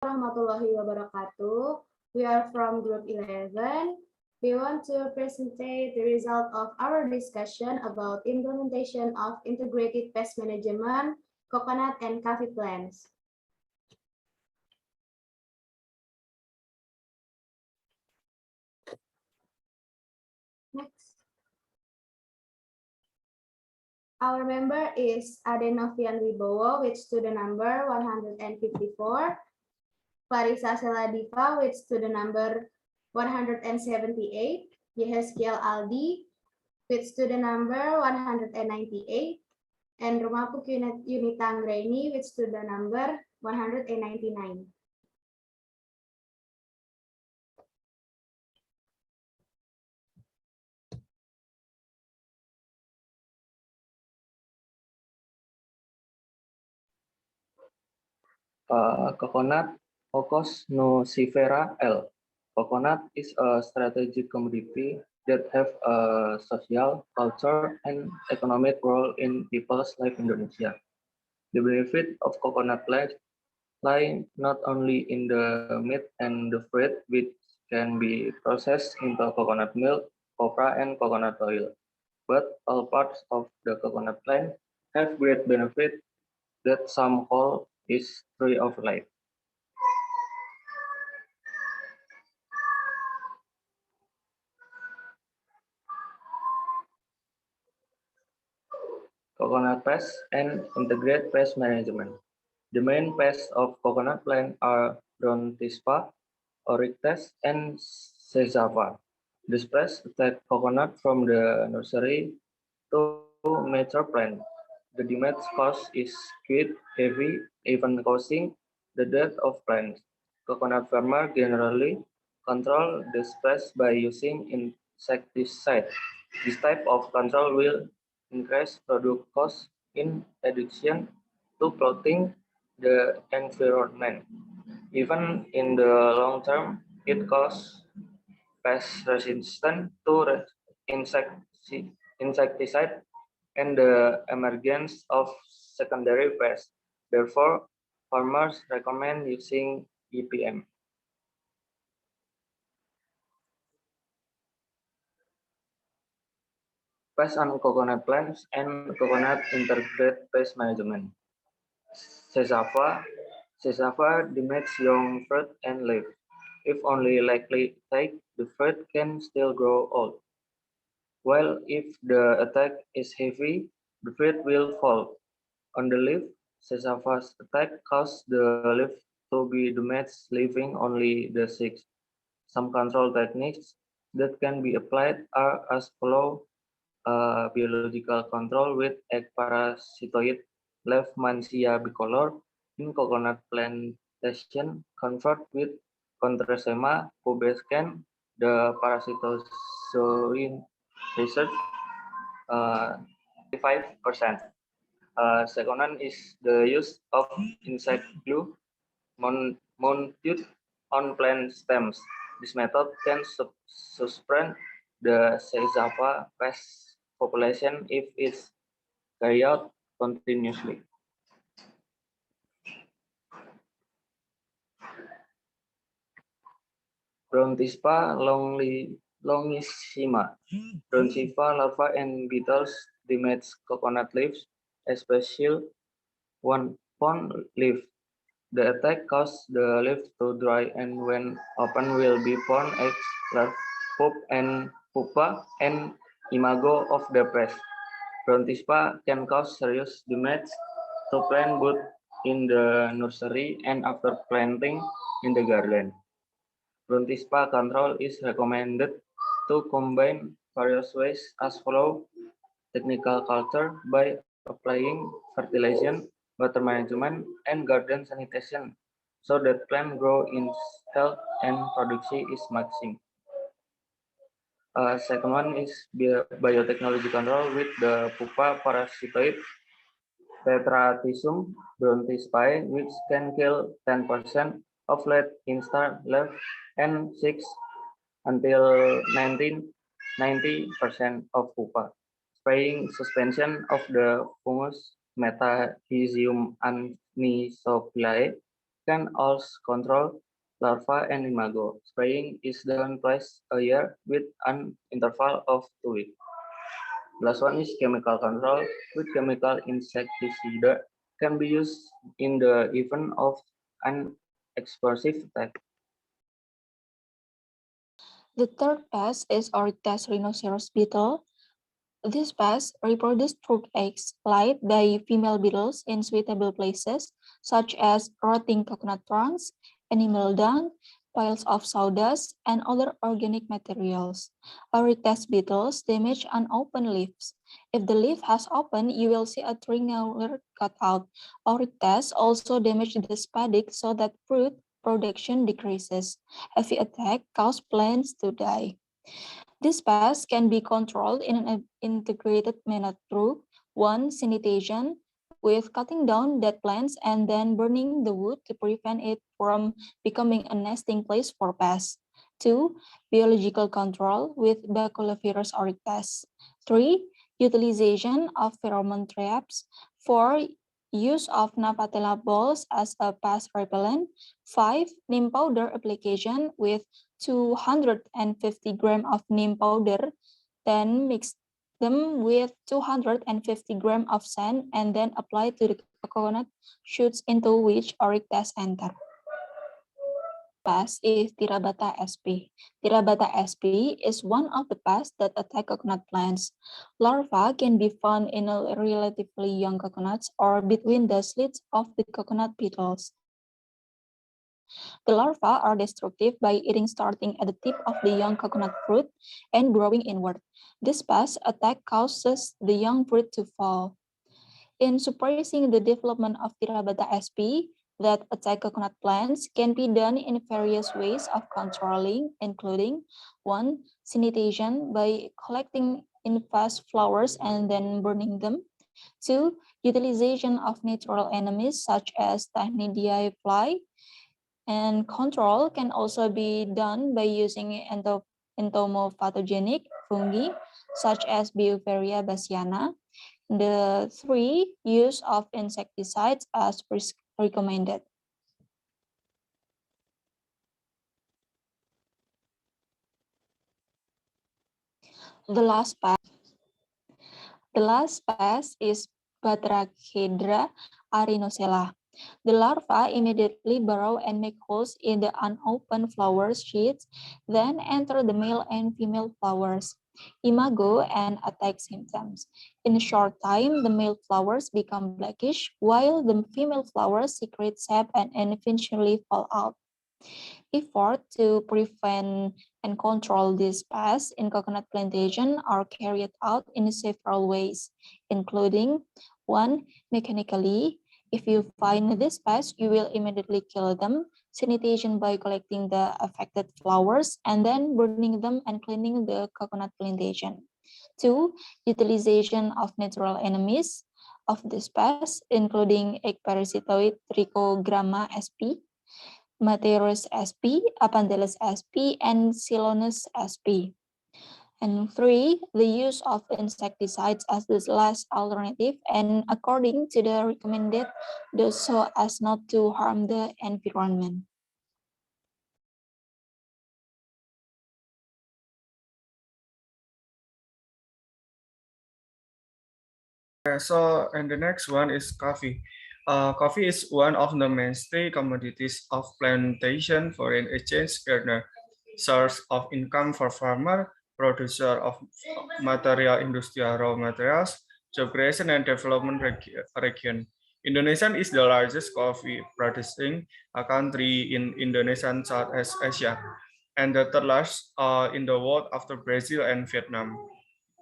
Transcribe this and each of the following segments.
Warahmatullahi wabarakatuh. We are from Group 11. We want to present the result of our discussion about implementation of integrated pest management, coconut and coffee plants. Next. Our member is Adenovian Wibowo with student number 154. Clarissa Seladiva with student number 178. Yehezkiel Aldi with student number 198. And Rumapuk Yunita Anggreni with student number 199. Coconut Ocos nucifera L. Coconut is a strategic commodity that have a social, culture, and economic role in people's life in Indonesia. The benefit of coconut plants lie not only in the meat and the fruit, which can be processed into coconut milk, copra, and coconut oil, but all parts of the coconut plant have great benefit that some call is tree of life. Coconut pest and integrated pest management. The main pests of coconut plant are Brontispa, Oryctes, and Sesava. These pests attack coconut from the nursery to mature plant. The damage caused is quite heavy, even causing the death of plants. Coconut farmers generally control this pest by using insecticide. This type of control will increase product cost in addition to polluting the environment. Even in the long term, it causes pest resistance to insecticide and the emergence of secondary pests. Therefore, farmers recommend using EPM. Pests on coconut plants and coconut integrated pest management. Sesava damages young fruit and leaf. If only lightly attacked, the fruit can still grow old. While if the attack is heavy, the fruit will fall. On the leaf, Sesava's attack caused the leaf to be damaged, leaving only the six. Some control techniques that can be applied are as follows: biological control with egg parasitoid Leishmania bicolor in coconut plantation, convert with Contrasema pubescens, the parasitozoin research 5%. Second one is the use of insect glue mounted on plant stems. This method can suspend the Sesava pest population if it's carried out continuously. Brontispa longissima. Brontispa larvae and beetles damage coconut leaves, especially one pond leaf. The attack causes the leaf to dry, and when open will be found eggs, larvae, pupa, and imago of the pest. Brontispa can cause serious damage to plant both in the nursery and after planting in the garden. Brontispa control is recommended to combine various ways as follows: technical culture by applying fertilization, water management, and garden sanitation so that plant grow in health and production is maximum. Second one is biotechnology control with the pupa parasitoid Tetratisum brontispae, which can kill 10% of lead instar left and 6 until 90% of pupa. Spraying suspension of the fungus Metahizium anisopliae can also control larvae and imago. Spraying is done twice a year with an interval of 2 weeks. Last one is chemical control. With chemical insecticide can be used in the event of an explosive attack. The third pest is Oryctes rhinoceros beetle. This pest reproduces through eggs laid by female beetles in suitable places, such as rotting coconut trunks, animal dung, piles of sawdust, and other organic materials. Oryctes beetles damage unopened leaves. If the leaf has opened, you will see a triangular cutout. Oryctes also damage the spadix so that fruit production decreases. Heavy attack cause plants to die. This pest can be controlled in an integrated manner through 1. Sanitation, with cutting down dead plants and then burning the wood to prevent it from becoming a nesting place for pests. 2. Biological control with Baculovirus oryctes. 3. Utilization of pheromone traps. 4. Use of Navatella balls as a pest repellent. 5. Neem powder application with 250 grams of neem powder, then mix them with 250 grams of sand and then apply to the coconut shoots into which Oryctes enter. Pest is Tirabata sp. Tirabata sp is one of the pests that attack coconut plants. Larvae can be found in a relatively young coconuts or between the slits of the coconut petals. The larvae are destructive by eating starting at the tip of the young coconut fruit and growing inward. This pest attack causes the young fruit to fall. In suppressing the development of Tirabata sp that attack coconut plants can be done in various ways of controlling, including 1. Sanitation by collecting infest flowers and then burning them. 2. Utilization of natural enemies such as Tachynidae fly. And control can also be done by using entomopathogenic fungi such as Beauveria bassiana. The 3. Use of insecticides as recommended. The last pest is Batrachydra arenocella. The larvae immediately burrow and make holes in the unopened flower sheaths, then enter the male and female flowers. Imago and attack symptoms. In a short time, the male flowers become blackish, while the female flowers secrete sap and eventually fall out. Effort to prevent and control this pest in coconut plantation are carried out in several ways, including 1. Mechanically. If you find this pest, you will immediately kill them. Sanitation by collecting the affected flowers and then burning them and cleaning the coconut plantation. 2. Utilization of natural enemies of this pest, including egg parasitoid Trichogramma sp, Materus sp, Apandelus sp, and Silonus sp. And 3, the use of insecticides as the last alternative and according to the recommended dose so as not to harm the environment. And the next one is coffee. Coffee is one of the mainstay commodities of plantation foreign exchange earner, source of income for farmer, producer of material industrial raw materials, job creation and development region. Indonesia is the largest coffee producing country in Indonesia Southeast Asia, and the third largest in the world after Brazil and Vietnam.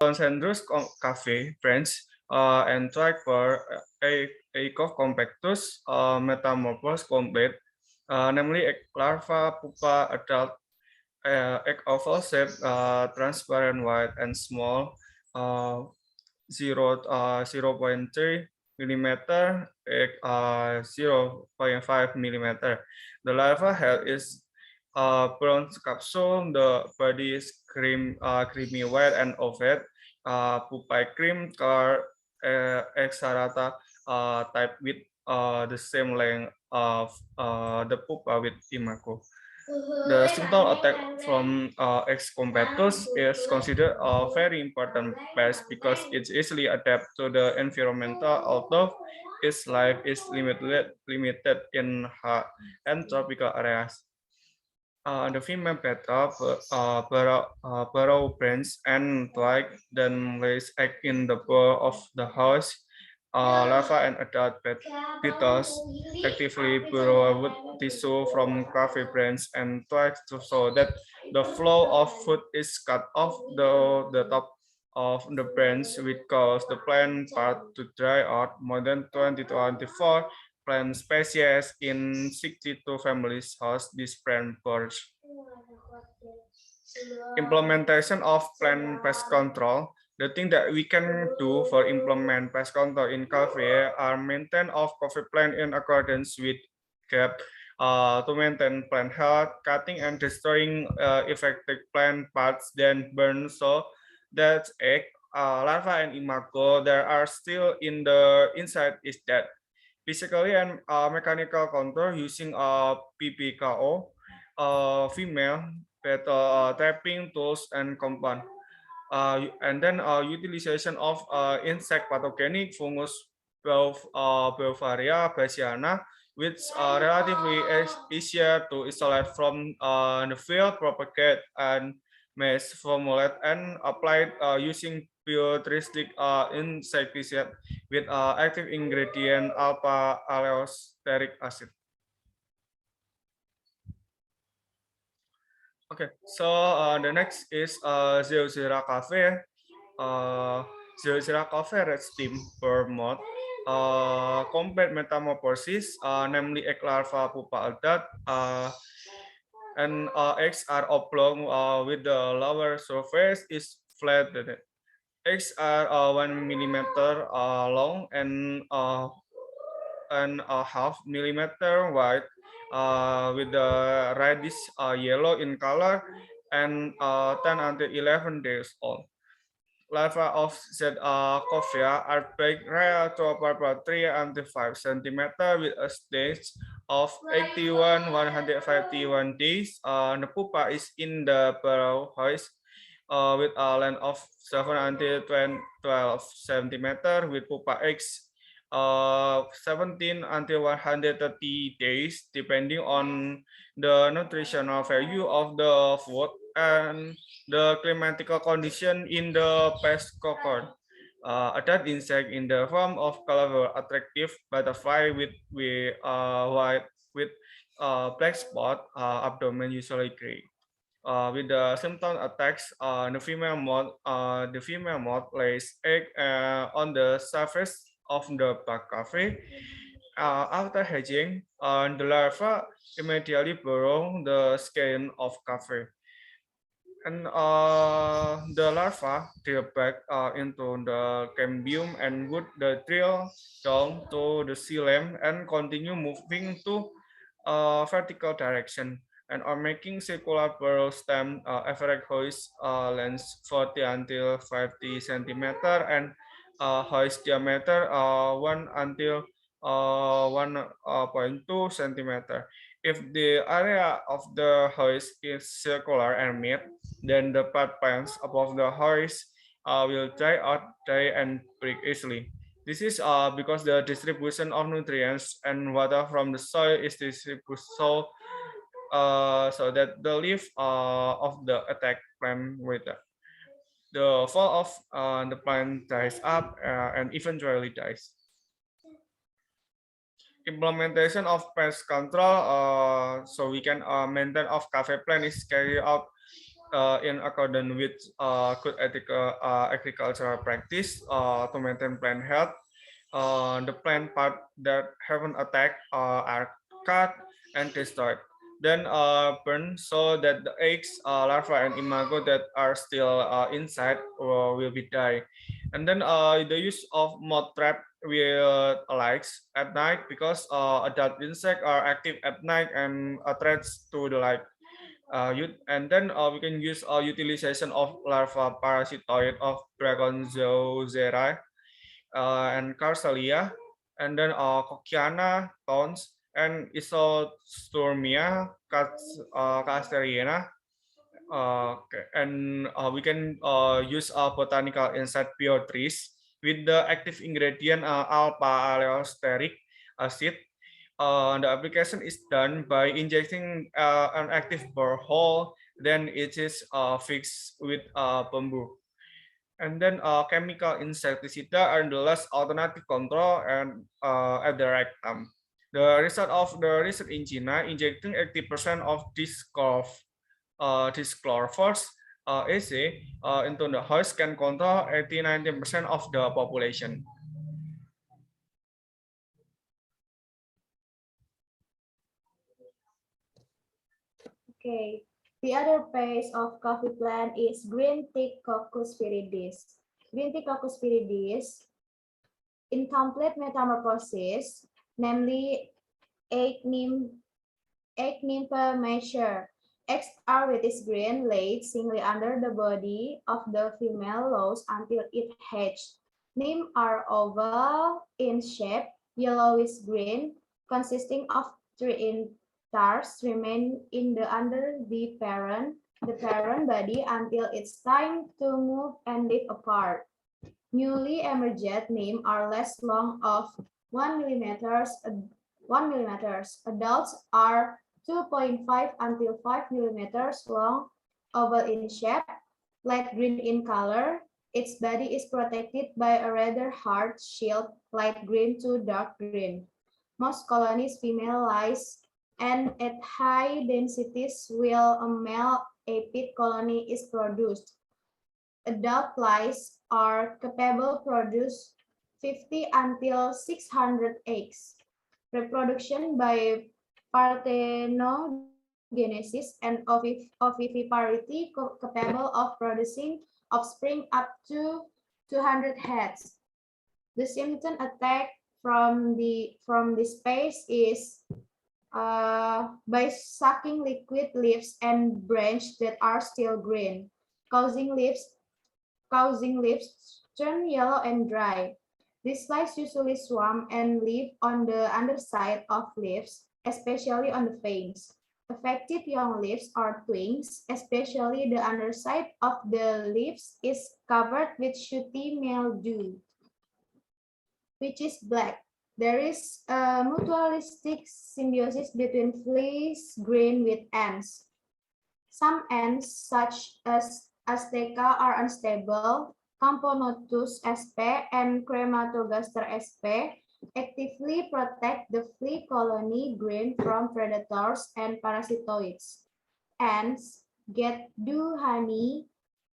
Concentrus cafe branch and track for Eikof compactus metamorphose complete, namely egg larva, pupa, adult, egg oval shape, transparent white and small, 0.3 millimeter, egg 0.5 millimeter. The larva head is brown capsule. The body is creamy white and ovate. Pupae cream color, exarata type with the same length of the pupa with imago. The simple attack from X combatus is considered a very important pest because it's easily adapt to the environmental, although its life is limited in hot and tropical areas. The female petal burrow branch and twig, then lays egg in the bore of the house. Larva and adult beetles actively burrow wood tissue from coffee branch and twigs so that the flow of food is cut off the top of the branch, which cause the plant part to dry out. More than 2024 plant species in 62 families house this plant birds. Implementation of plant pest control. The thing that we can do for implement pest control in coffee are maintain of coffee plant in accordance with GAP to maintain plant health, cutting and destroying affected plant parts, then burn so that egg, larva and imago that are still in the inside is dead. Physically and mechanical control using PPKO, female better trapping tools and compound. And then utilization of insect pathogenic fungus Beauveria bassiana, which are relatively easier to isolate from the field, propagate and mass formulate and applied using biotristic insecticide with active ingredient alpha allosteric acid. Okay, so the next is Zeoxera cafe. Zeoxera cafe red steam per mode. Complete metamorphosis, namely egg larva pupa adult, and eggs are oblong with the lower surface is flattened. Eggs are 1 millimeter long and a half millimeter wide, with the reddish yellow in color and 10 until 11 days old. Larvae of Z. covea are big, rare to about 3 until 5 centimeter with a stage of 81-151 days. The pupa is in the burrow hoist with a length of 7 until 12 centimeter with pupa eggs 17 until 130 days, depending on the nutritional value of the food and the climatical condition in the pest cohort. Adult insect in the form of colorful, attractive butterfly with white with black spot, abdomen usually gray. With the symptom attacks, the female moth lays egg on the surface of the bug cafe. After hatching, the larva immediately burrow the skin of cafe. And the larva drill back into the cambium and would the drill down to the xylem and continue moving to vertical direction and are making circular burrow stem average hoist length 40 until 50 centimeter and hoist diameter 1 until 1.2 centimeter. If the area of the hoist is circular and mid, then the pad pans above the hoist will dry out, dry and break easily. This is because the distribution of nutrients and water from the soil is distributed so that the leaf of the attack plant wither. The fall of the plant dries up and eventually dies. Implementation of pest control, so we can maintain of cafe plant is carried out in accordance with good ethical agricultural practice to maintain plant health. The plant part that haven't attacked are cut and destroyed. Then burn so that the eggs, larvae, and imago that are still inside will be die. And then the use of moth trap will lights at night because adult insects are active at night and threats to the light. And then we can use utilization of larva parasitoid of Dragonzooxera and Carcelia, and then Cochiana, thorns, and Isothermia casteriana. And we can use a botanical insect trees with the active ingredient alpha aleosteric acid. The application is done by injecting an active borehole, then it is fixed with bamboo. And then chemical insecticide are the last alternative control and at the rectum. The result of the research in China, injecting 80% of this chlorophos AC into the host can control 80-90% of the population. Okay. The other phase of coffee plant is green tea Coccus viridis. Green tea Coccus viridis, incomplete metamorphosis, namely egg nympha mature. Eggs are reddish green, laid singly under the body of the female lows until it hatched. Nymph are oval in shape, yellowish green, consisting of 3 stars remain in the under the parent body until it's time to move and live apart. Newly emerged nymph are less long of 1 millimeters. Adults are 2.5 until 5 millimeters long, oval in shape, light green in color. Its body is protected by a rather hard shield, light green to dark green. Most colonies femalize, and at high densities while a male aphid colony is produced. Adult flies are capable to produce 50 until 600 eggs. Reproduction by parthenogenesis and oviviparity capable of producing offspring up to 200 heads. The symptom attack from the space is by sucking liquid leaves and branches that are still green, causing leaves turn yellow and dry. These flies usually swarm and live on the underside of leaves, especially on the veins. Affected young leaves or twigs, especially the underside of the leaves, is covered with sooty mildew, which is black. There is a mutualistic symbiosis between fleece green with ants. Some ants, such as Azteca, are unstable. Camponotus sp. and Crematogaster sp. actively protect the flea colony green from predators and parasitoids. Ants get dew honey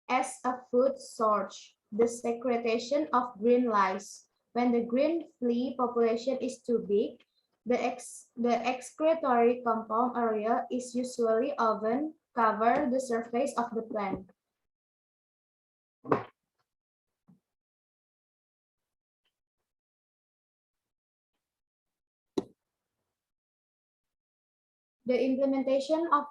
as a food source, the secretion of green lice. When the green flea population is too big, the excretory compound area is usually often cover the surface of the plant. The implementation of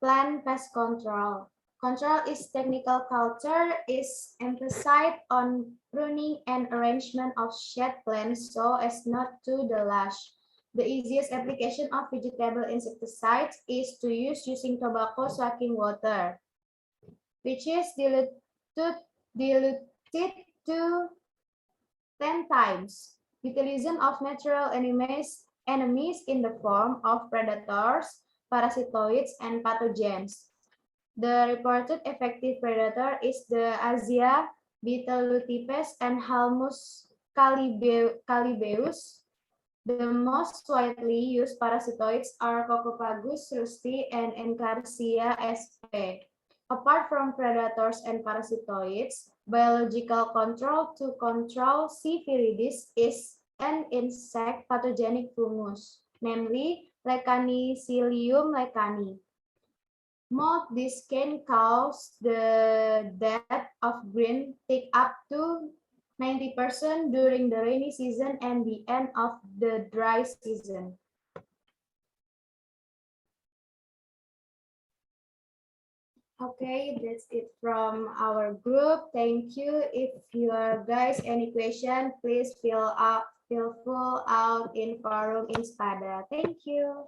plant pest control. Control is technical culture is emphasized on pruning and arrangement of shade plants so as not to deluge. The easiest application of vegetable insecticides is to use using tobacco sucking water, which is diluted to 10 times. Utilization of natural enemies in the form of predators, parasitoids, and pathogens. The reported effective predator is the Azia beetle Lutipes and Halmus calibeus. The most widely used parasitoids are Coccophagus rusti and Encarsia sp. Apart from predators and parasitoids, biological control to control C. viridis is an insect pathogenic fungus, namely Lecanicilium lecani. Mold this can cause the death of green tick up to 90% during the rainy season and the end of the dry season. Okay, that's it from our group. Thank you. If you guys any question, please will fall out in forum in Spada. Thank you.